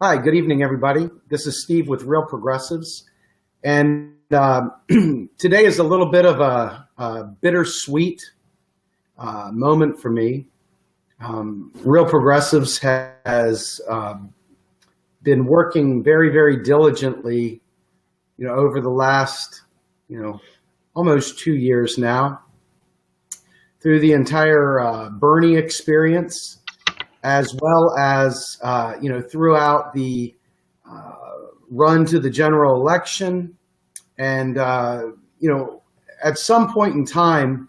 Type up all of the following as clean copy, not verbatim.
Hi, good evening, everybody. This is Steve with Real Progressives. And today is a little bit of a bittersweet moment for me. Real Progressives has been working very, very diligently, over the last, almost 2 years now, through the entire Bernie experience, as well as throughout the run to the general election. And at some point in time,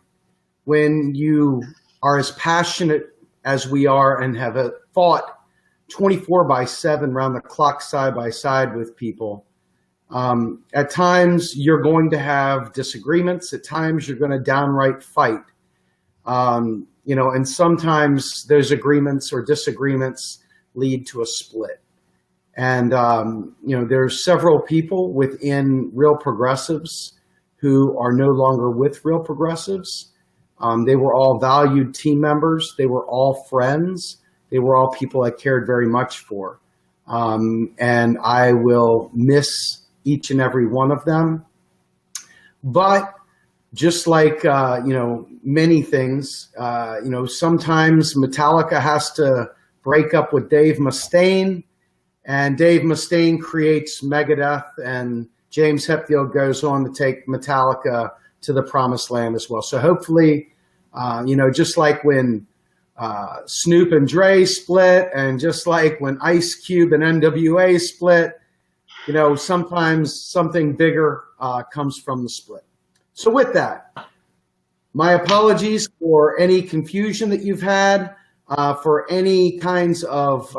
when you are as passionate as we are and have fought 24/7 round the clock, side by side with people, at times you're going to have disagreements. At times you're going to downright fight. And sometimes those agreements or disagreements lead to a split. And, there's several people within Real Progressives who are no longer with Real Progressives. They were all valued team members. They were all friends. They were all people I cared very much for. And I will miss each and every one of them. But just like, many things, sometimes Metallica has to break up with Dave Mustaine, and Dave Mustaine creates Megadeth, and James Hetfield goes on to take Metallica to the promised land as well. So hopefully, just like when Snoop and Dre split, and just like when Ice Cube and NWA split, sometimes something bigger comes from the split. So with that, my apologies for any confusion that you've had, for any kinds of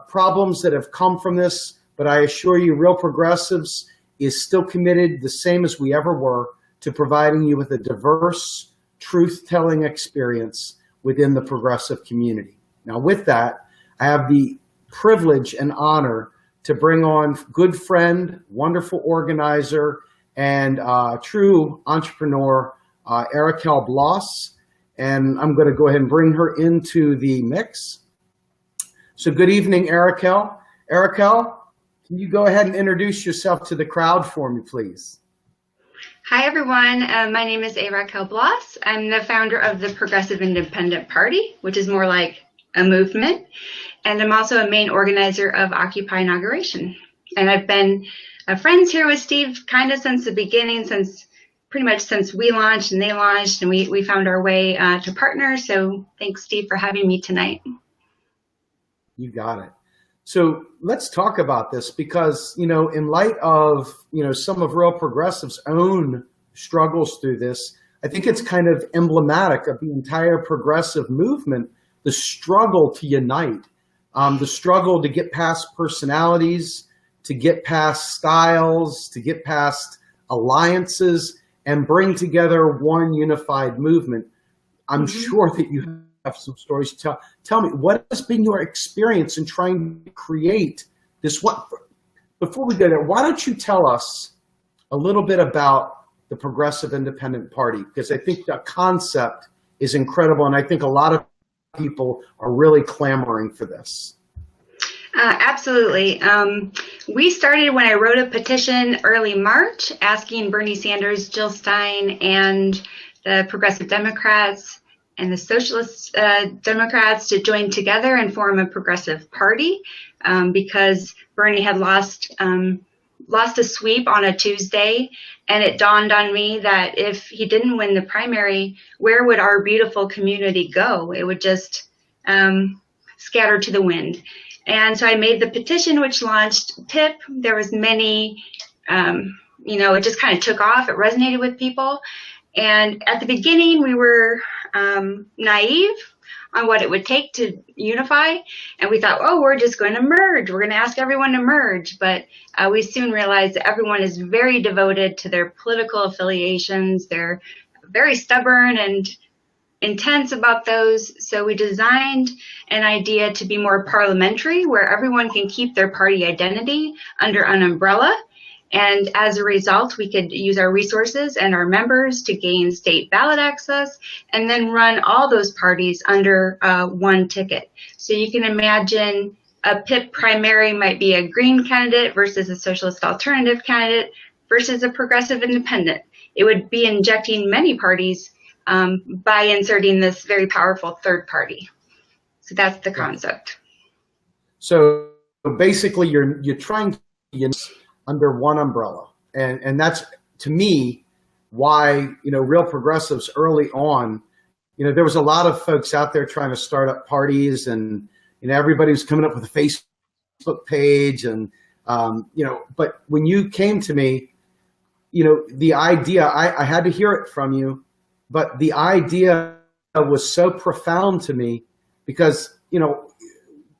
problems that have come from this, but I assure you Real Progressives is still committed, the same as we ever were, to providing you with a diverse, truth-telling experience within the progressive community. Now with that, I have the privilege and honor to bring on good friend, wonderful organizer, and true entrepreneur, Araquel Bloss. And I'm going to go ahead and bring her into the mix. So good evening, Araquel. Araquel, can you go ahead and introduce yourself to the crowd for me, please? Hi, everyone. My name is Araquel Bloss. I'm the founder of the Progressive Independent Party, which is more like a movement. And I'm also a main organizer of Occupy Inauguration. And I've been friends here with Steve kind of since the beginning, pretty much since we launched and they launched, and we found our way to partner. So thanks, Steve, for having me tonight. You got it. So let's talk about this because, in light of, some of Real Progressive's own struggles through this, I think it's kind of emblematic of the entire progressive movement, the struggle to unite, the struggle to get past personalities, to get past styles, to get past alliances, and bring together one unified movement. I'm sure that you have some stories to tell. Tell me, what has been your experience in trying to create this? Before we go there, why don't you tell us a little bit about the Progressive Independent Party? Because I think the concept is incredible, and I think a lot of people are really clamoring for this. Absolutely. We started when I wrote a petition early March asking Bernie Sanders, Jill Stein, and the Progressive Democrats and the Socialist Democrats to join together and form a progressive party because Bernie had lost a sweep on a Tuesday, and it dawned on me that if he didn't win the primary, where would our beautiful community go? It would just scatter to the wind. And so I made the petition, which launched PIP. There was many, it just kind of took off. It resonated with people. And at the beginning, we were naive on what it would take to unify. And we thought, we're just going to merge. We're going to ask everyone to merge. But we soon realized that everyone is very devoted to their political affiliations. They're very stubborn and intense about those. So we designed an idea to be more parliamentary, where everyone can keep their party identity under an umbrella. And as a result, we could use our resources and our members to gain state ballot access and then run all those parties under one ticket. So you can imagine a PIP primary might be a Green candidate versus a Socialist Alternative candidate versus a Progressive Independent. It would be injecting many parties by inserting this very powerful third party. So that's the concept. So basically, you're trying to use under one umbrella, and that's, to me, why real progressives early on. There was a lot of folks out there trying to start up parties, and everybody was coming up with a Facebook page, and but when you came to me, the idea, I had to hear it from you, but the idea was so profound to me because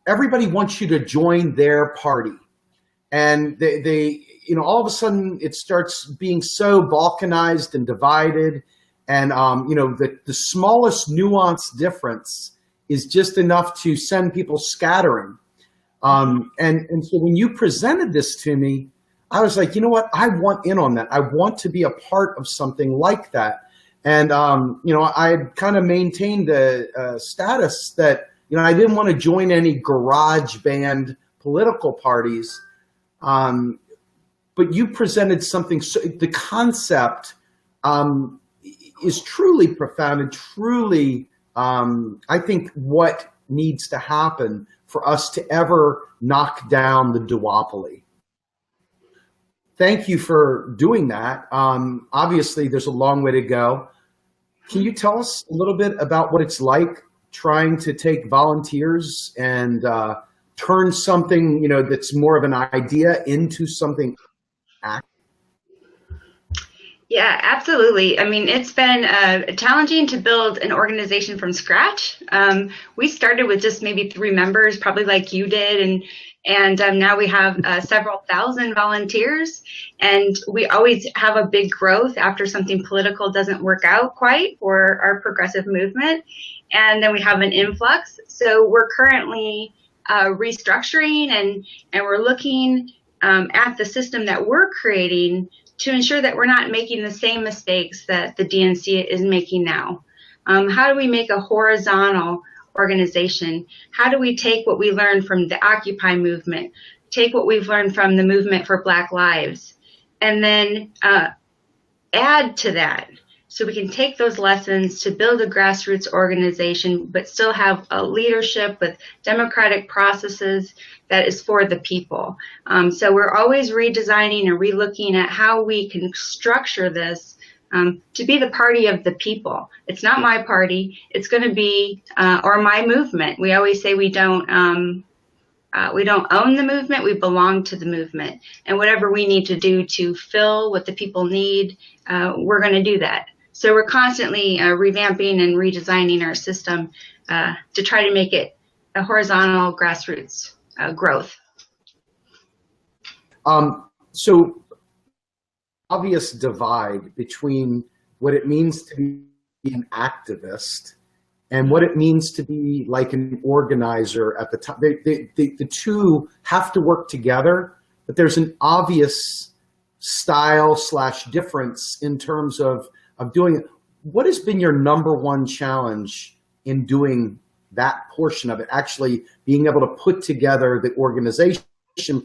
everybody wants you to join their party, and they all of a sudden it starts being so balkanized and divided. And, the smallest nuance difference is just enough to send people scattering. And so when you presented this to me, I was like, you know what? I want in on that. I want to be a part of something like that. And, I had kind of maintained a status that, I didn't want to join any garage band political parties. But you presented something, so the concept, is truly profound and truly, I think, what needs to happen for us to ever knock down the duopoly. Thank you for doing that. Obviously, there's a long way to go. Can you tell us a little bit about what it's like trying to take volunteers and turn something, that's more of an idea into something active? Yeah, absolutely. I mean, it's been challenging to build an organization from scratch. We started with just maybe 3 members, probably like you did, and now we have several thousand volunteers, and we always have a big growth after something political doesn't work out quite for our progressive movement, and then we have an influx. So we're currently restructuring, and we're looking at the system that we're creating to ensure that we're not making the same mistakes that the DNC is making now. How do we make a horizontal organization? How do we take what we learned from the Occupy movement, take what we've learned from the movement for Black Lives, and then add to that so we can take those lessons to build a grassroots organization, but still have a leadership with democratic processes that is for the people. So we're always redesigning and relooking at how we can structure this to be the party of the people. It's not my party. It's going to be, or my movement. We always say we don't own the movement. We belong to the movement. And whatever we need to do to fill what the people need, we're going to do that. So we're constantly revamping and redesigning our system to try to make it a horizontal grassroots growth. So obvious divide between what it means to be an activist and what it means to be like an organizer at the top. The two have to work together, but there's an obvious style / difference in terms of doing it. What has been your number one challenge in doing that portion of it, actually being able to put together the organization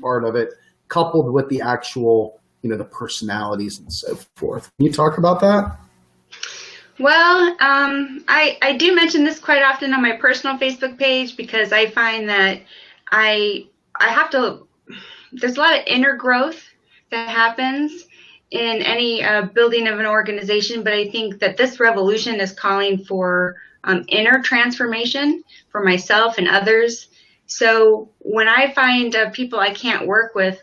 part of it, coupled with the actual, the personalities and so forth? Can you talk about that? Well, I do mention this quite often on my personal Facebook page because I find that I have to, there's a lot of inner growth that happens in any building of an organization, but I think that this revolution is calling for inner transformation for myself and others. So when I find people I can't work with,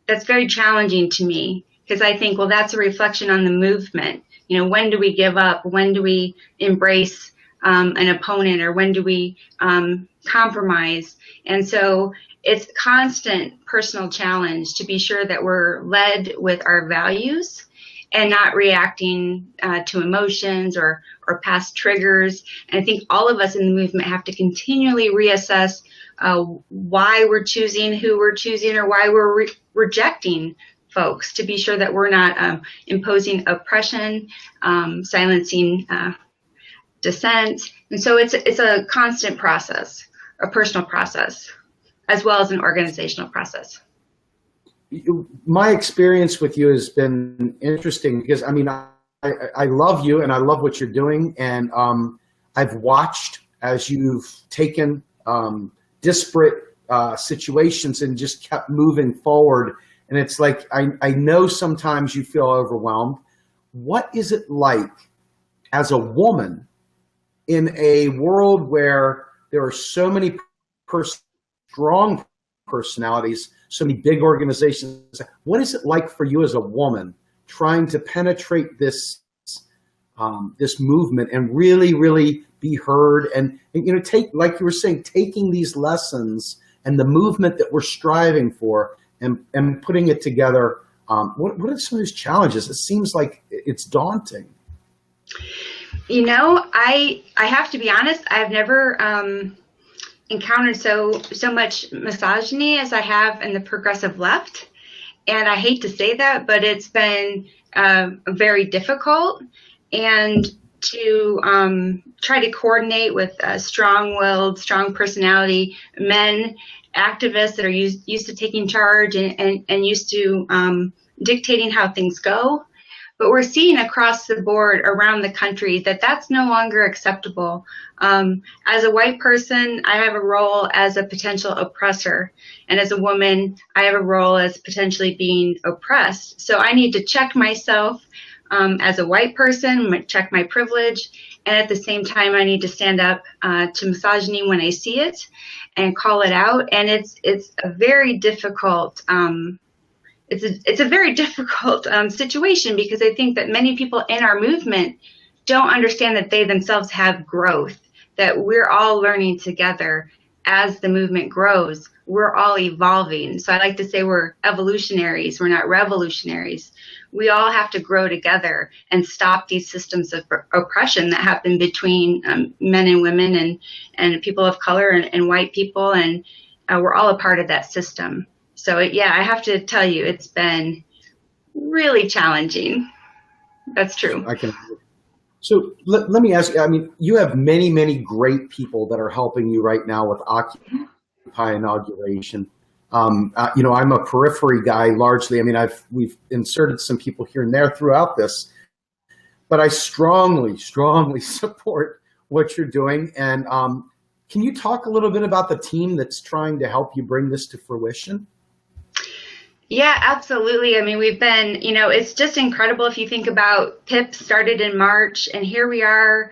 that's very challenging to me because I think, well, that's a reflection on the movement. When do we give up? When do we embrace an opponent, or when do we compromise? And so it's a constant personal challenge to be sure that we're led with our values and not reacting to emotions or past triggers. And I think all of us in the movement have to continually reassess why we're choosing who we're choosing, or why we're rejecting folks, to be sure that we're not imposing oppression, silencing dissent. And so it's a constant process, a personal process. as well as an organizational process. My experience with you has been interesting because, I mean, I love you and I love what you're doing. And I've watched as you've taken disparate situations and just kept moving forward. And it's like, I know sometimes you feel overwhelmed. What is it like as a woman in a world where there are so many strong personalities, so many big organizations? What is it like for you as a woman trying to penetrate this this movement and really, really be heard and take, like you were saying, taking these lessons and the movement that we're striving for and putting it together? What are some of these challenges? It seems like it's daunting. I have to be honest, I've never encountered so much misogyny as I have in the progressive left. And I hate to say that, but it's been very difficult. And to try to coordinate with strong-willed, strong personality men, activists that are used to taking charge and used to dictating how things go. But we're seeing across the board around the country that that's no longer acceptable. As a white person, I have a role as a potential oppressor. And as a woman, I have a role as potentially being oppressed. So I need to check myself as a white person, check my privilege. And at the same time, I need to stand up to misogyny when I see it and call it out. And it's a very difficult it's a very difficult situation, because I think that many people in our movement don't understand that they themselves have growth, that we're all learning together as the movement grows. We're all evolving. So I like to say we're evolutionaries. We're not revolutionaries. We all have to grow together and stop these systems of oppression that happen between men and women and people of color and white people. And we're all a part of that system. So, I have to tell you, it's been really challenging. That's true. So let me ask you, I mean, you have many, many great people that are helping you right now with Occupy Inauguration. I'm a periphery guy largely. I mean, we've inserted some people here and there throughout this, but I strongly, strongly support what you're doing. And can you talk a little bit about the team that's trying to help you bring this to fruition? Yeah, absolutely. I mean, we've been, it's just incredible if you think about PIP started in March, and here we are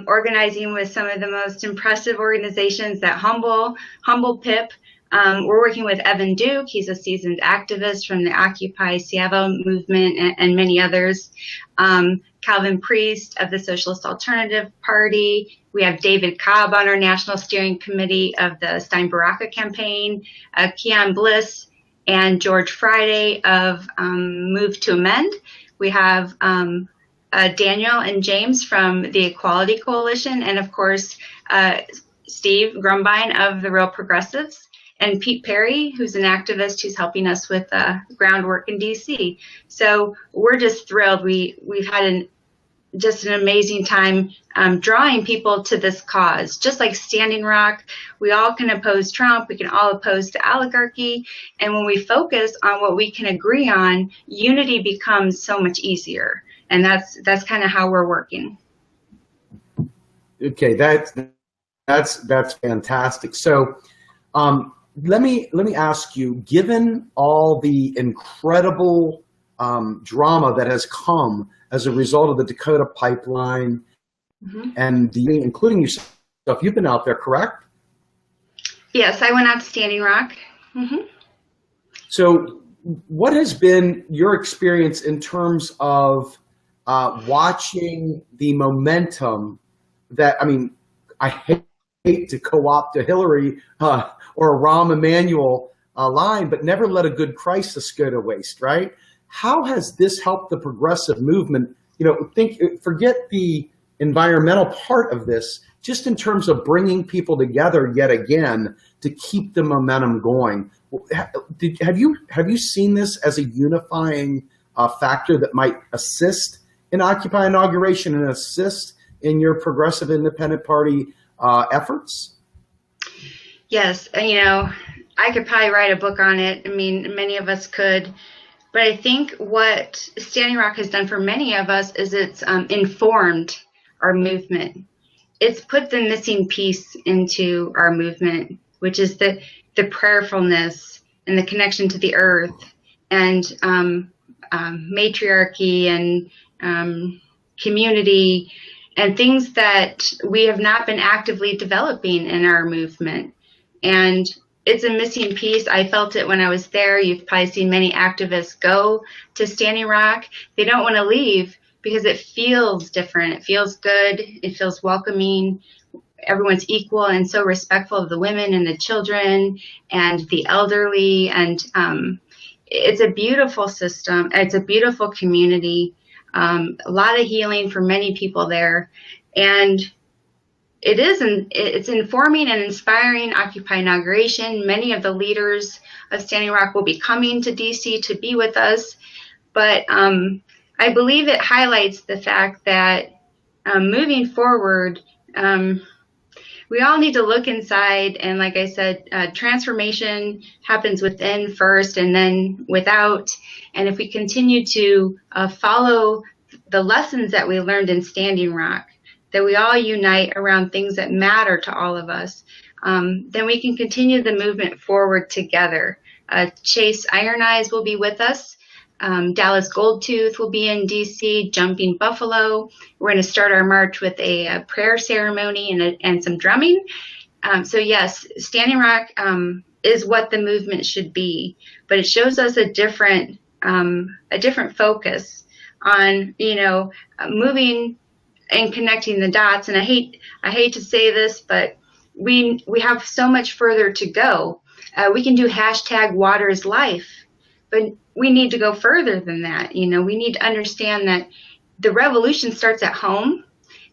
organizing with some of the most impressive organizations that humble PIP. We're working with Evan Duke. He's a seasoned activist from the Occupy Seattle movement and many others. Calvin Priest of the Socialist Alternative Party. We have David Cobb on our national steering committee of the Stein Baraka campaign. Keon Bliss and George Friday of Move to Amend. We have Daniel and James from the Equality Coalition, and of course, Steve Grumbine of the Real Progressives, and Pete Perry, who's an activist who's helping us with groundwork in DC. So we're just thrilled. We've had just an amazing time drawing people to this cause. Just like Standing Rock, we all can oppose Trump, we can all oppose the oligarchy, and when we focus on what we can agree on, unity becomes so much easier. And that's kind of how we're working. Okay, that's fantastic. So let me ask you, given all the incredible drama that has come as a result of the Dakota pipeline, and including yourself, you've been out there, correct? Yes, I went out to Standing Rock. So what has been your experience in terms of watching the momentum that, I mean, I hate to co-opt a Hillary or a Rahm Emanuel line, but never let a good crisis go to waste, right? How has this helped the progressive movement? Forget the environmental part of this, just in terms of bringing people together yet again to keep the momentum going. Have you seen this as a unifying factor that might assist in Occupy Inauguration and assist in your progressive independent party efforts? Yes, I could probably write a book on it. I mean, many of us could. But I think what Standing Rock has done for many of us is it's informed our movement. It's put the missing piece into our movement, which is the prayerfulness and the connection to the earth and matriarchy and community and things that we have not been actively developing in our movement. And it's a missing piece. I felt it when I was there. You've probably seen many activists go to Standing Rock. They don't want to leave because it feels different. It feels good. It feels welcoming. Everyone's equal and so respectful of the women and the children and the elderly. And it's a beautiful system. It's a beautiful community. A lot of healing for many people there. And it's informing and inspiring Occupy Inauguration. Many of the leaders of Standing Rock will be coming to DC to be with us. But I believe it highlights the fact that moving forward, we all need to look inside. And like I said, transformation happens within first and then without. And if we continue to follow the lessons that we learned in Standing Rock, that we all unite around things that matter to all of us, then we can continue the movement forward together. Chase Iron Eyes will be with us. Dallas Goldtooth will be in DC, Jumping Buffalo. We're going to start our march with a prayer ceremony and some drumming. So yes, Standing Rock is what the movement should be, but it shows us a different focus on, moving and connecting the dots. And I hate to say this, but we have so much further to go. We can do #WaterIsLife, but we need to go further than that. We need to understand that the revolution starts at home.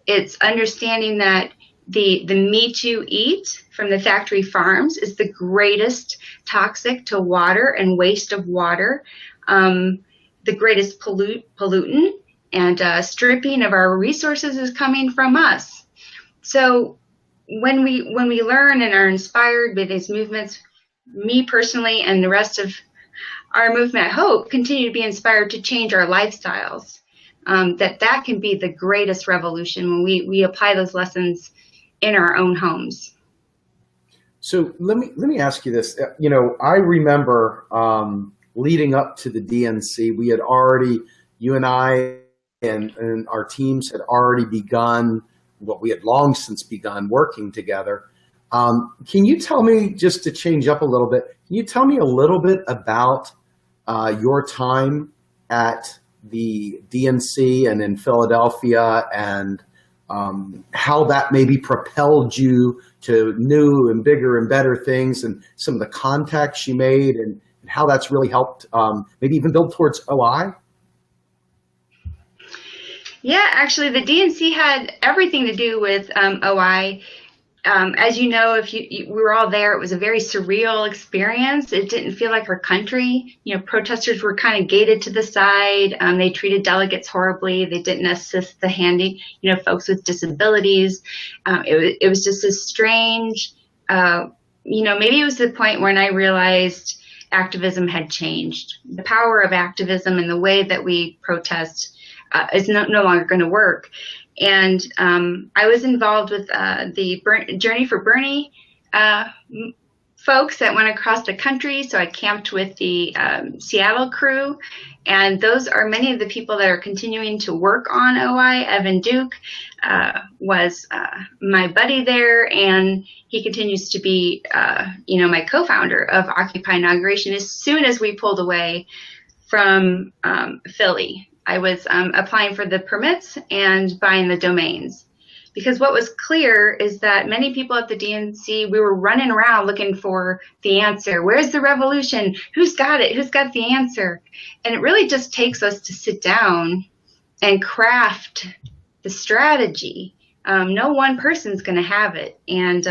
It's understanding that the meat you eat from the factory farms is the greatest toxic to water and waste of water, the greatest pollutant. And stripping of our resources is coming from us. So when we learn and are inspired by these movements, me personally and the rest of our movement, I hope, continue to be inspired to change our lifestyles. That can be the greatest revolution when we apply those lessons in our own homes. So let me ask you this. I remember leading up to the DNC, we had already, you and I and our teams had already begun what we had long since begun working together. Can you tell me, just to change up a little bit, can you tell me a little bit about your time at the DNC and in Philadelphia and how that maybe propelled you to new and bigger and better things and some of the contacts you made and how that's really helped maybe even build towards OI? Yeah, actually, the DNC had everything to do with OI. As you know, we were all there, it was a very surreal experience. It didn't feel like our country. Protesters were kind of gated to the side. They treated delegates horribly. They didn't assist the folks with disabilities. It was just a strange, maybe it was the point when I realized activism had changed. The power of activism and the way that we protest is no longer going to work. And I was involved with the Journey for Bernie folks that went across the country. So I camped with the Seattle crew. And those are many of the people that are continuing to work on OI. Evan Duke was my buddy there, and he continues to be, my co-founder of Occupy Inauguration. As soon as we pulled away from Philly, I was applying for the permits and buying the domains. Because what was clear is that many people at the DNC, we were running around looking for the answer. Where's the revolution? Who's got it? Who's got the answer? And it really just takes us to sit down and craft the strategy. No one person's going to have it. And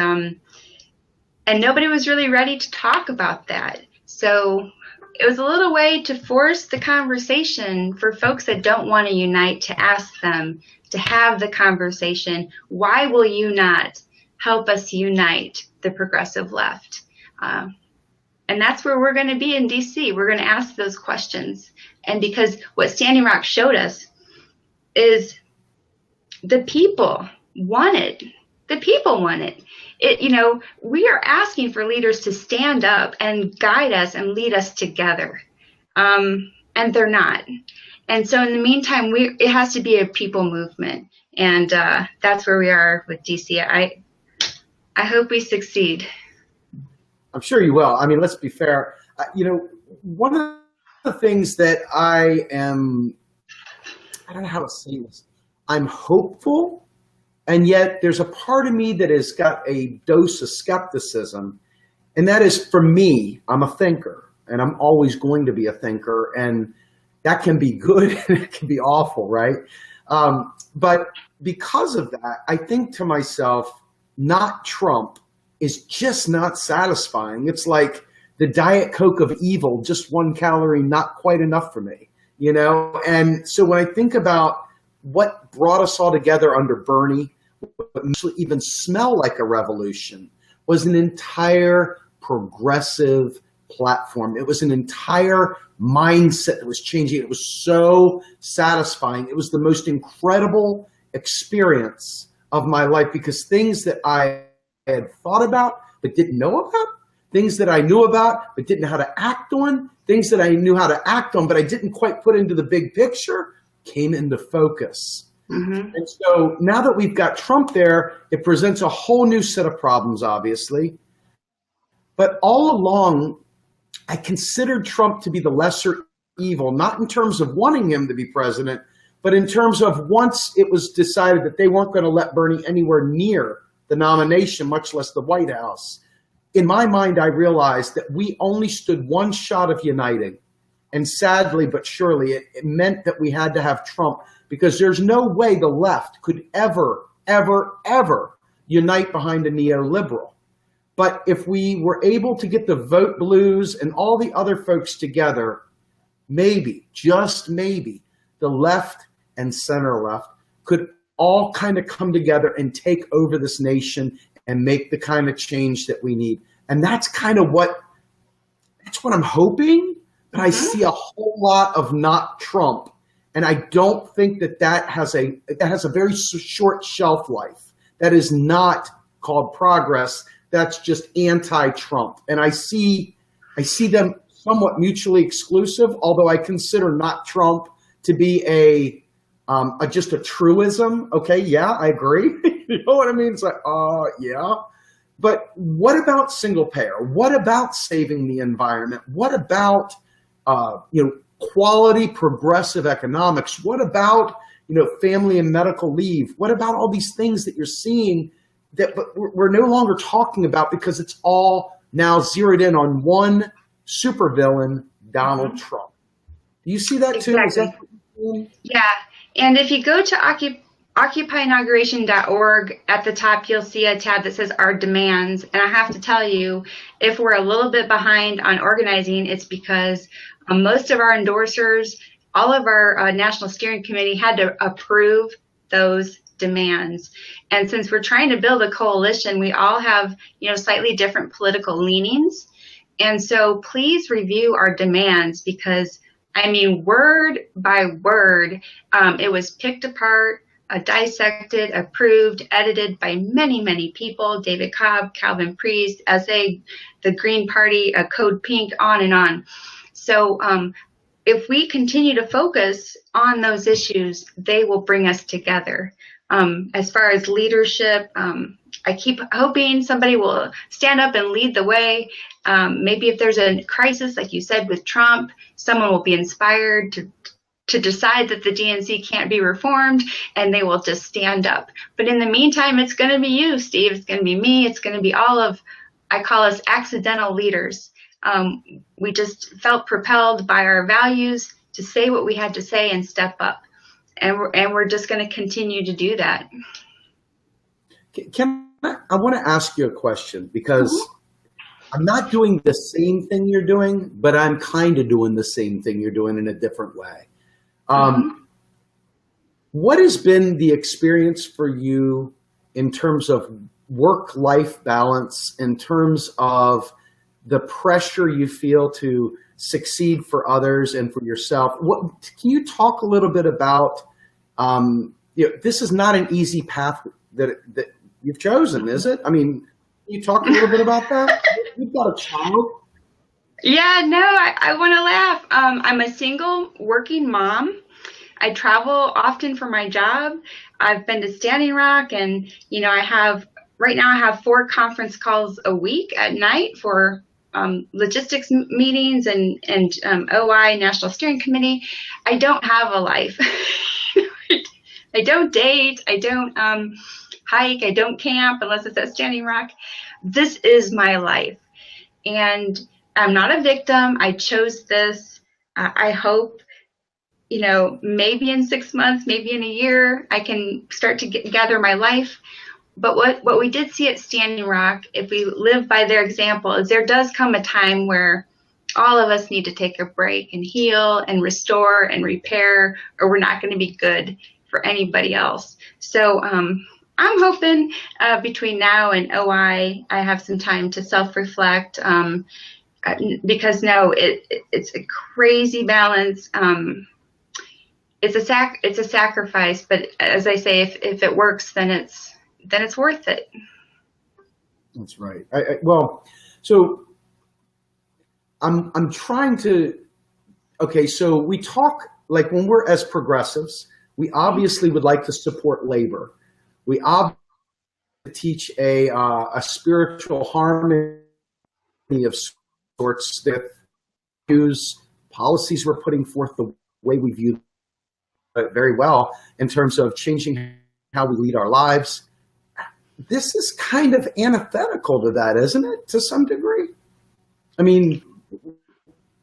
nobody was really ready to talk about that. So it was a little way to force the conversation for folks that don't want to unite, to ask them to have the conversation. Why will you not help us unite the progressive left? And that's where we're going to be in DC. We're going to ask those questions. And because what Standing Rock showed us is the people want it. The people want it. We are asking for leaders to stand up and guide us and lead us together. And they're not. And so in the meantime, it has to be a people movement. And that's where we are with DC. I hope we succeed. I'm sure you will. I mean, let's be fair. One of the things that I don't know how to say this. I'm hopeful, and yet there's a part of me that has got a dose of skepticism. And that is, for me, I'm a thinker, and I'm always going to be a thinker. And that can be good and it can be awful, right? But because of that, I think to myself, not Trump is just not satisfying. It's like the Diet Coke of evil, just 1 calorie, not quite enough for me, And so when I think about what brought us all together under Bernie, what actually even smelled like a revolution, was an entire progressive platform. It was an entire mindset that was changing. It was so satisfying. It was the most incredible experience of my life, because things that I had thought about but didn't know about, things that I knew about but didn't know how to act on, things that I knew how to act on but I didn't quite put into the big picture, came into focus. Mm-hmm. And so now that we've got Trump there, it presents a whole new set of problems, obviously. But all along, I considered Trump to be the lesser evil, not in terms of wanting him to be president, but in terms of once it was decided that they weren't going to let Bernie anywhere near the nomination, much less the White House. In my mind, I realized that we only stood one shot of uniting. And sadly, but surely, it meant that we had to have Trump, because there's no way the left could ever, ever, ever unite behind a neoliberal. But if we were able to get the vote blues and all the other folks together, maybe, just maybe, the left and center left could all kind of come together and take over this nation and make the kind of change that we need. And that's kind of what I'm hoping, but I see a whole lot of not Trump. And I don't think that has a very short shelf life. That is not called progress. That's just anti-Trump. And I see them somewhat mutually exclusive, although I consider not Trump to be just a truism. Okay, yeah, I agree. You know what I mean? It's like, yeah. But what about single payer? What about saving the environment? What about quality progressive economics? What about family and medical leave? What about all these things that you're seeing that we're no longer talking about, because it's all now zeroed in on one supervillain, Donald Trump? Do you see that too? Exactly. Yeah. And if you go to occupyinauguration.org, at the top, you'll see a tab that says Our Demands. And I have to tell you, if we're a little bit behind on organizing, it's because most of our endorsers, all of our National Steering Committee had to approve those demands. And since we're trying to build a coalition, we all have, slightly different political leanings. And so please review our demands, because word by word, it was picked apart, dissected, approved, edited by many, many people: David Cobb, Calvin Priest, SA, the Green Party, Code Pink, on and on. So if we continue to focus on those issues, they will bring us together. As far as leadership, I keep hoping somebody will stand up and lead the way. Maybe if there's a crisis, like you said, with Trump, someone will be inspired to decide that the DNC can't be reformed, and they will just stand up. But in the meantime, it's going to be you, Steve. It's going to be me. It's going to be all of, I call us accidental leaders. We just felt propelled by our values to say what we had to say and step up. And we're just going to continue to do that. I want to ask you a question, because I'm not doing the same thing you're doing, but I'm kind of doing the same thing you're doing in a different way. What has been the experience for you in terms of work-life balance, in terms of the pressure you feel to succeed for others and for yourself. Can you talk a little bit about, this is not an easy path that you've chosen, is it? I mean, can you talk a little bit about that? You've got a child. Yeah, no, I want to laugh. I'm a single working mom. I travel often for my job. I've been to Standing Rock, and right now I have 4 conference calls a week at night for logistics meetings and OI National Steering Committee. I don't have a life. I don't date. I don't hike. I don't camp unless it's at Standing Rock. This is my life, and I'm not a victim. I chose this. I hope, maybe in 6 months, maybe in a year, I can start to gather my life. But what we did see at Standing Rock, if we live by their example, is there does come a time where all of us need to take a break and heal and restore and repair, or we're not going to be good for anybody else. So I'm hoping between now and OI, I have some time to self-reflect. Because it's a crazy balance. It's a sacrifice, but as I say, if it works, then it's worth it. That's right. So I'm trying to. Okay, so we talk like when we're as progressives, we obviously would like to support labor. We obviously teach a spiritual harmony of sorts that use policies we're putting forth the way we view it very well in terms of changing how we lead our lives. This is kind of antithetical to that, isn't it, to some degree? I mean,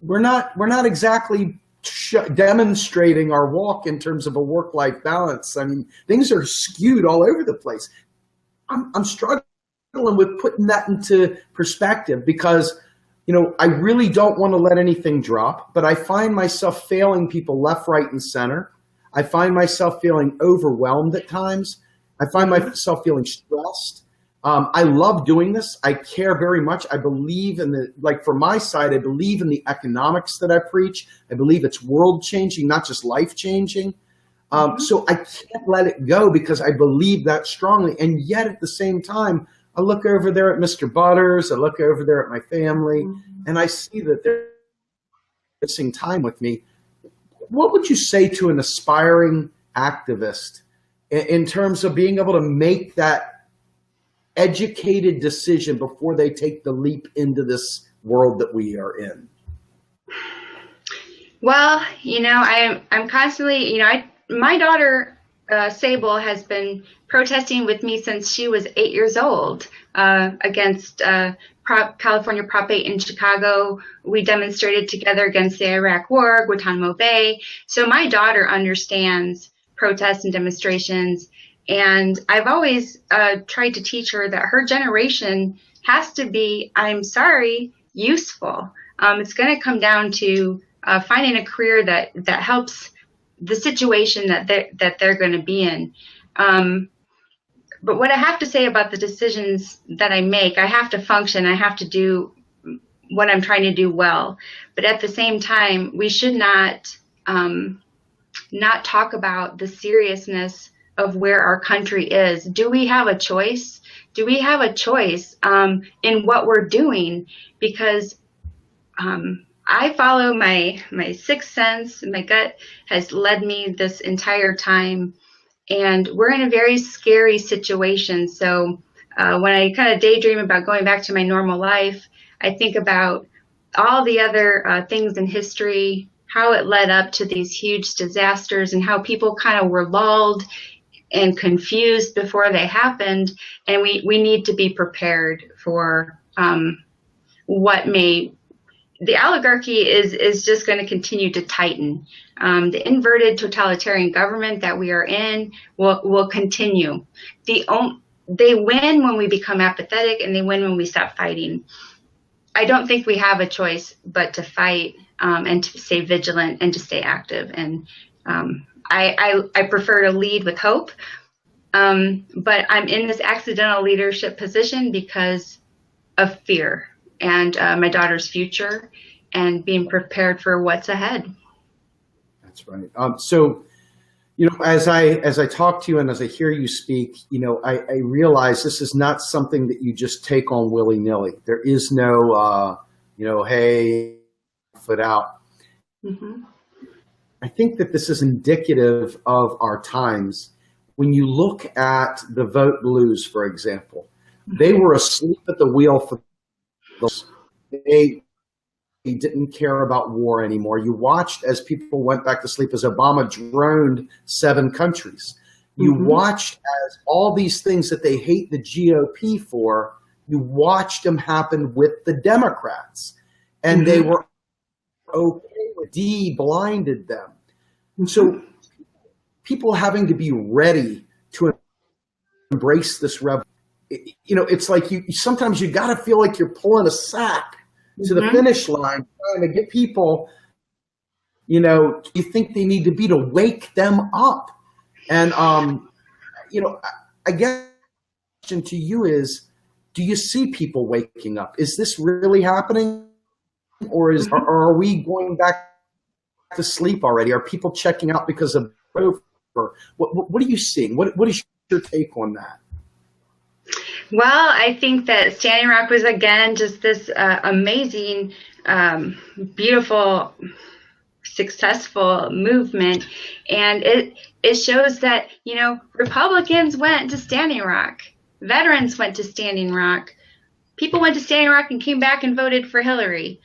we're not exactly demonstrating our walk in terms of a work-life balance. I mean, things are skewed all over the place. I'm struggling with putting that into perspective because I really don't want to let anything drop, but I find myself failing people left, right, and center. I find myself feeling overwhelmed at times. I find myself feeling stressed. I love doing this. I care very much. I believe for my side, I believe in the economics that I preach. I believe it's world changing, not just life changing. So I can't let it go because I believe that strongly. And yet at the same time, I look over there at Mr. Butters, I look over there at my family, and I see that they're missing time with me. What would you say to an aspiring activist in terms of being able to make that educated decision before they take the leap into this world that we are in? Well, I'm constantly, my daughter, Sable, has been protesting with me since she was 8 years old against California Prop 8 in Chicago. We demonstrated together against the Iraq War, Guantanamo Bay. So my daughter understands protests and demonstrations. And I've always tried to teach her that her generation has to be, I'm sorry, useful. It's going to come down to finding a career that helps the situation that they're going to be in. But what I have to say about the decisions that I make, I have to function. I have to do what I'm trying to do well. But at the same time, we should not talk about the seriousness of where our country is. Do we have a choice? Do we have a choice in what we're doing? Because I follow my sixth sense. My gut has led me this entire time. And we're in a very scary situation. So when I kind of daydream about going back to my normal life, I think about all the other things in history, how it led up to these huge disasters and how people kind of were lulled and confused before they happened. And we need to be prepared for what may. The oligarchy is just going to continue to tighten. The inverted totalitarian government that we are in will continue. They win when we become apathetic, and they win when we stop fighting. I don't think we have a choice but to fight and to stay vigilant and to stay active. And I prefer to lead with hope. But I'm in this accidental leadership position because of fear. and my daughter's future, and being prepared for what's ahead. That's right. So, as I talk to you and as I hear you speak, I realize this is not something that you just take on willy nilly. There is no, hey, foot out. Mm-hmm. I think that this is indicative of our times. When you look at the Vote Blues, for example, they were asleep at the wheel for those. They didn't care about war anymore. You watched as people went back to sleep as Obama droned 7 countries. You watched as all these things that they hate the GOP for, you watched them happen with the Democrats. And they were okay with blinded them. So people having to be ready to embrace this revolution. It's like sometimes you got to feel like you're pulling a sack to the finish line, trying to get people, you think they need to be to wake them up. And, I guess the question to you is, do you see people waking up? Is this really happening? Or are we going back to sleep already? Are people checking out because of what are you seeing? What is your take on that? Well, I think that Standing Rock was, again, just this amazing, beautiful, successful movement. And it shows that, Republicans went to Standing Rock. Veterans went to Standing Rock. People went to Standing Rock and came back and voted for Hillary.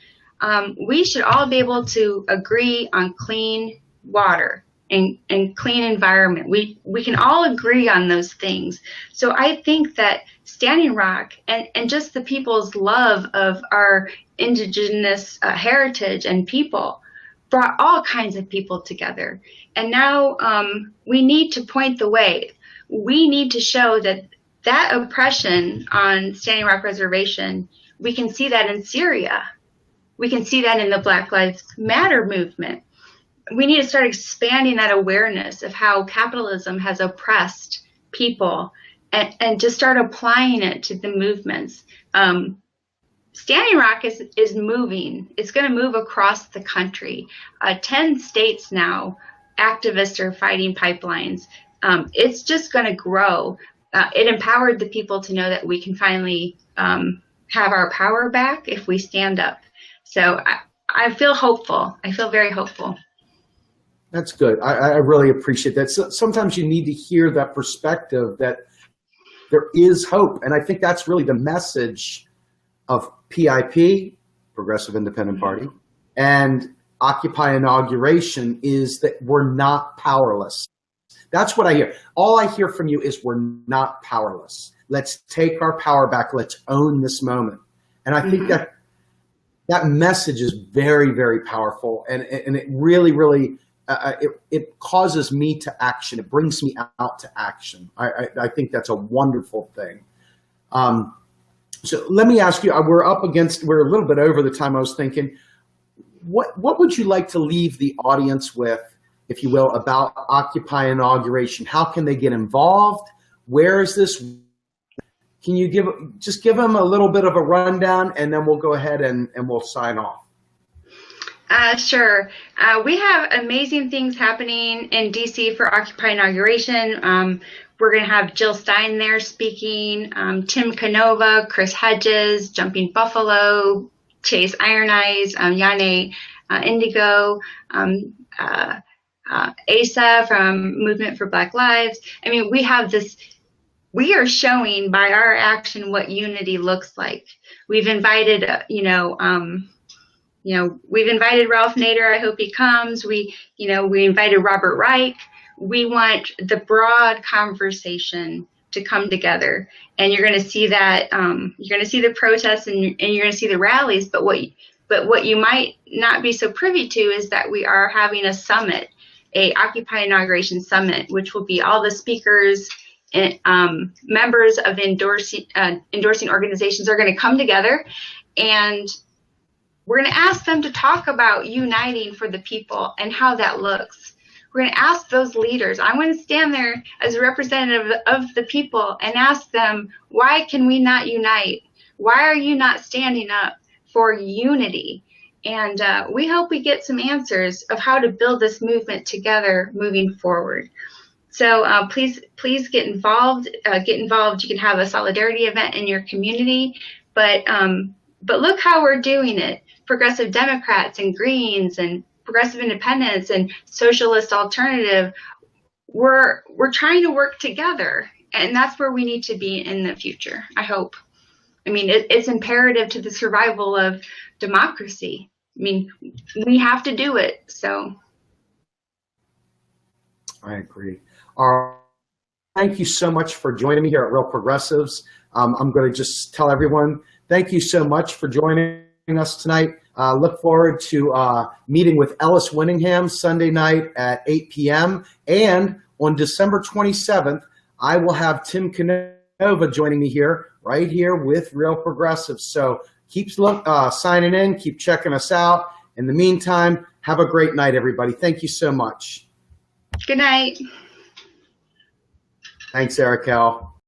We should all be able to agree on clean water and clean environment. We can all agree on those things. So I think that Standing Rock and just the people's love of our indigenous heritage and people brought all kinds of people together. And now we need to point the way. We need to show that oppression on Standing Rock Reservation, we can see that in Syria. We can see that in the Black Lives Matter movement. We need to start expanding that awareness of how capitalism has oppressed people and just start applying it to the movements. Standing Rock is moving. It's going to move across the country. 10 states now, activists are fighting pipelines. It's just going to grow. It empowered the people to know that we can finally have our power back if we stand up. So I feel hopeful. I feel very hopeful. That's good. I really appreciate that. So, sometimes you need to hear that perspective that there is hope. And I think that's really the message of PIP, Progressive Independent Party, and Occupy Inauguration is that we're not powerless. That's what I hear. All I hear from you is we're not powerless. Let's take our power back. Let's own this moment. And I think that message is very, very powerful. And it really, really, it causes me to action. It brings me out to action. I think that's a wonderful thing. So let me ask you, we're a little bit over the time I was thinking. What would you like to leave the audience with, if you will, about Occupy Inauguration? How can they get involved? Where is this? Can you give them a little bit of a rundown, and then we'll go ahead and we'll sign off. Sure. We have amazing things happening in DC for Occupy Inauguration. We're going to have Jill Stein there speaking, Tim Canova, Chris Hedges, Jumping Buffalo, Chase Iron Eyes, Yane Indigo, Asa from Movement for Black Lives. I mean, we are showing by our action what unity looks like. We've invited, we've invited Ralph Nader. I hope he comes. We invited Robert Reich. We want the broad conversation to come together, and you're going to see that. You're going to see the protests and you're going to see the rallies. But what you might not be so privy to is that we are having a summit, a Occupy Inauguration Summit, which will be all the speakers and members of endorsing organizations are going to come together, and we're going to ask them to talk about uniting for the people and how that looks. We're going to ask those leaders. I'm going to stand there as a representative of the people and ask them, why can we not unite? Why are you not standing up? for unity. And we hope we get some answers of how to build this movement together moving forward. So please get involved. Get involved. You can have a solidarity event in your community, but look how we're doing it. Progressive Democrats and Greens and Progressive Independents and Socialist Alternative. We're trying to work together, and that's where we need to be in the future, I hope. I mean, it's imperative to the survival of democracy. I mean, we have to do it. So I agree. Thank you so much for joining me here at Real Progressives. I'm going to just tell everyone, thank you so much for joining us tonight. Look forward to meeting with Ellis Winningham Sunday night at 8 p.m. And on December 27th, I will have Tim Canova joining me here, right here with Real Progressives. So keep signing in, keep checking us out. In the meantime, have a great night, everybody. Thank you so much. good night. Thanks, Araquel.